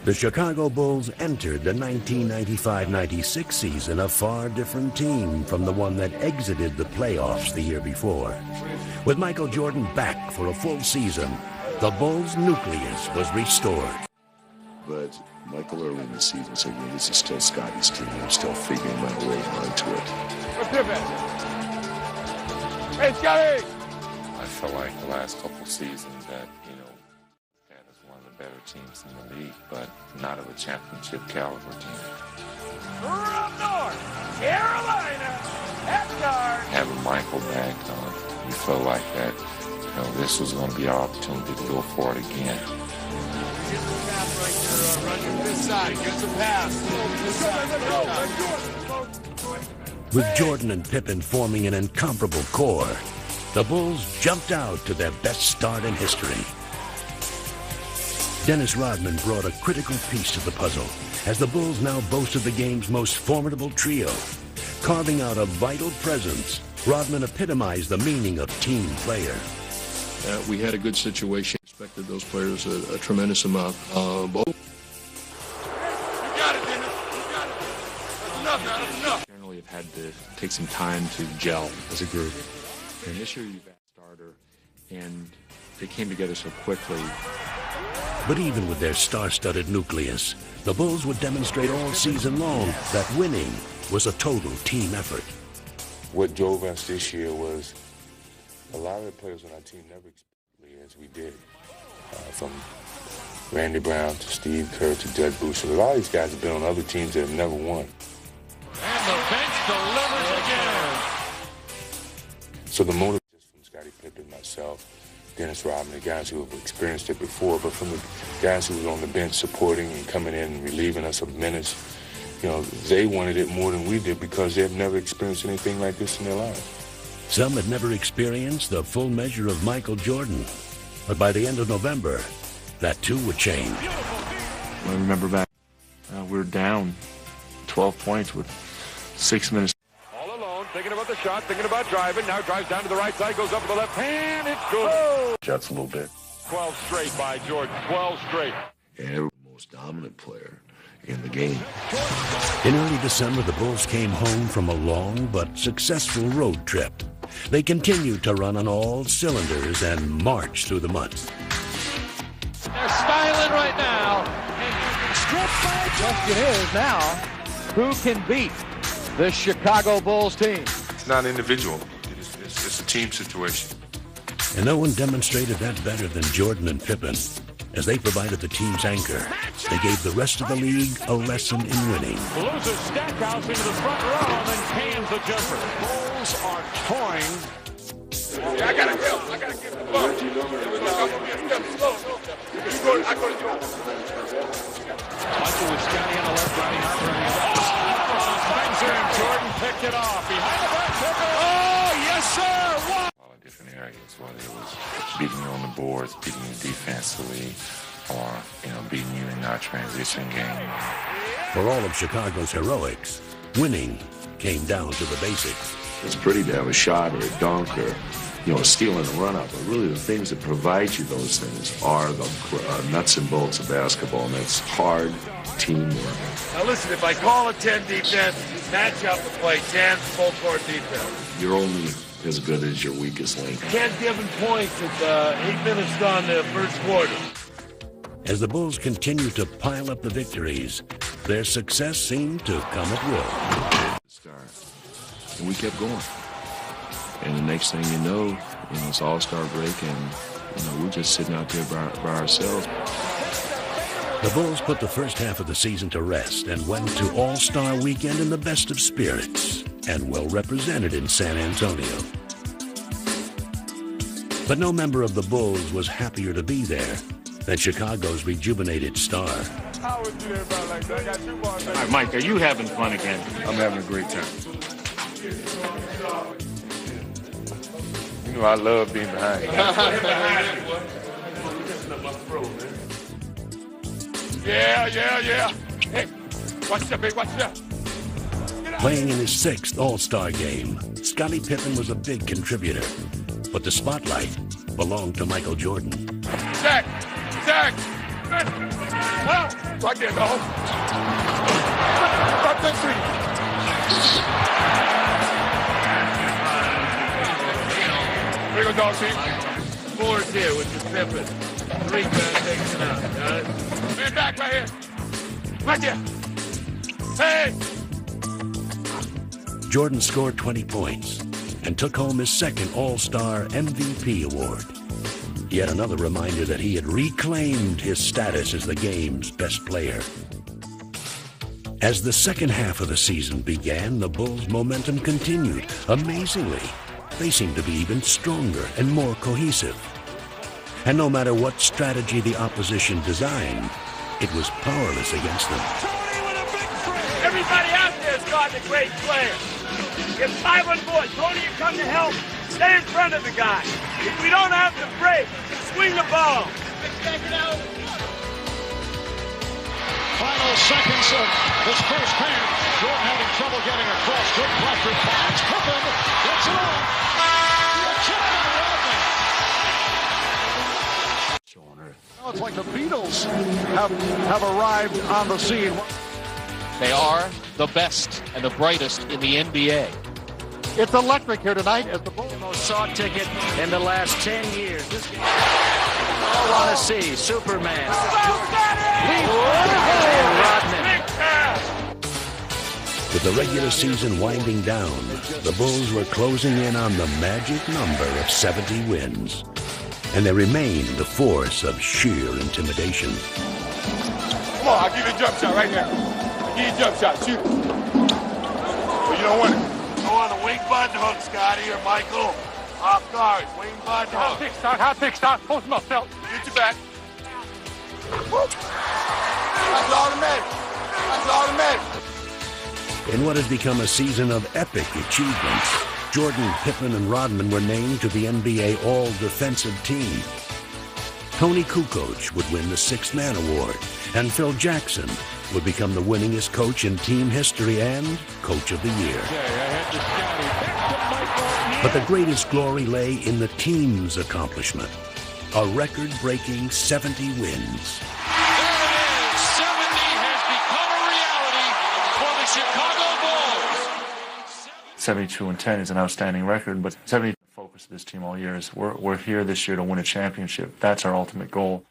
The Chicago Bulls entered the 1995-96 season a far different team from the one that exited the playoffs the year before. With Michael Jordan back for a full season, the Bulls' nucleus was restored. But Michael early in the season said, this is still Scotty's team. I'm still figuring my way onto it. Hey, Scotty! I felt like the last couple seasons that, that is one of the better teams in the league, but not of a championship caliber team. Up north, Carolina, at guard. Having Michael back, we felt like that, this was going to be our opportunity to go for it again. Get the pass right there, running this side, get the pass. With Jordan and Pippen forming an incomparable core, the Bulls jumped out to their best start in history. Dennis Rodman brought a critical piece to the puzzle as the Bulls now boasted the game's most formidable trio. Carving out a vital presence, Rodman epitomized the meaning of team player. We had a good situation. Expected those players a tremendous amount. You got it, Dennis. You got it. That's enough, man. That's enough. Generally have had to take some time to gel as a group. And this year you've had a starter, and they came together so quickly. But even with their star-studded nucleus, the Bulls would demonstrate all season long that winning was a total team effort. What drove us this year was a lot of the players on our team never experienced as we did. From Randy Brown to Steve Kerr to Judd Booster. A lot of these guys have been on other teams that have never won. And the bench delivers again. So the motive is from Scottie Pippen, myself, Dennis Rodman, the guys who have experienced it before, but from the guys who were on the bench supporting and coming in and relieving us of minutes, they wanted it more than we did because they've never experienced anything like this in their lives. Some had never experienced the full measure of Michael Jordan. But by the end of November, that too would change. I remember back, we were down 12 points with 6 minutes. All alone, thinking about the shot, thinking about driving. Now drives down to the right side, goes up with the left hand. It's good. Oh. Jets a little bit. 12 straight by Jordan. 12 straight. And the most dominant player in the game. In early December, the Bulls came home from a long but successful road trip. They continued to run on all cylinders and march through the month. They're styling right now. The question is now, who can beat the Chicago Bulls team? It's not individual. It's a team situation. And no one demonstrated that better than Jordan and Pippen. As they provided the team's anchor, they gave the rest of the league a lesson in winning. Loses Stackhouse into the front row and then cans the jumper. Bulls are toying. I gotta get the ball. Michael with Scotty on the left, Johnny Harper. Spencer and Jordan picked it off. Behind the back, oh, yes, sir. What? All in different areas, whether it was beating you on the boards, beating you defensively, or, beating you in our transition game. For all of Chicago's heroics, winning came down to the basics. It's pretty to have a shot or a dunk or, a steal and a run-up. But really the things that provide you those things are the nuts and bolts of basketball, and that's hard teamwork. Now listen, if I call a 10 defense, match up and play 10 full-court defense. You're only as good as your weakest link. Can't give him points with 8 minutes gone in the first quarter. As the Bulls continued to pile up the victories, their success seemed to come at will. And we kept going. And the next thing you know, it's All-Star break, and we're just sitting out there by ourselves. The Bulls put the first half of the season to rest and went to All-Star weekend in the best of spirits and well represented in San Antonio. But no member of the Bulls was happier to be there than Chicago's rejuvenated star. How would you about like that? I got 2 balls. All right, Mike, are you having fun again? I'm having a great time. I love being behind you. Yeah. Hey, watch that, big, watch that. Playing in his 6th All-Star game, Scottie Pippen was a big contributor, but the spotlight belonged to Michael Jordan. Zach! Right there, dog. Drop that three. There you go, dog, see? Four's here with the Pippen. 3 takes it out. Got it? Man back right here. Right there. Hey! Jordan scored 20 points and took home his second All-Star MVP award. Yet another reminder that he had reclaimed his status as the game's best player. As the second half of the season began, the Bulls' momentum continued. Amazingly, they seemed to be even stronger and more cohesive. And no matter what strategy the opposition designed, it was powerless against them. Everybody out there is got a great player. If 5 on board, Tony, you come to help. Stay in front of the guy. If we don't have to break, swing the ball. Final seconds of this first half. Jordan having trouble getting across. Good pressure. Finds Pippen. Gets it on. Oh, it's like the Beatles have arrived on the scene. They are the best and the brightest in the NBA. It's electric here tonight as the Bulls. Most sought ticket in the last 10 years. This game, all want to see Superman. Rodman. With the regular season winding down, the Bulls were closing in on the magic number of 70 wins. And they remained the force of sheer intimidation. Come on, I'll give you a jump shot right now. I'll give you a jump shot. Shoot it. Well, you don't want it. Go on the wing button hook, Scotty or Michael. Off guard, wing button hook. Hot pick start. Post him up, Phil. Get your back. That's automatic. That's automatic. In what has become a season of epic achievements, Jordan, Pippen, and Rodman were named to the NBA All-Defensive Team. Tony Kukoc would win the Sixth Man Award, and Phil Jackson would become the winningest coach in team history and Coach of the Year. But the greatest glory lay in the team's accomplishment, a record-breaking 70 wins. There it is. 70 has become a reality for the Chicago Bulls. 72-10 is an outstanding record, but 70 focus of this team all year is we're here this year to win a championship. That's our ultimate goal.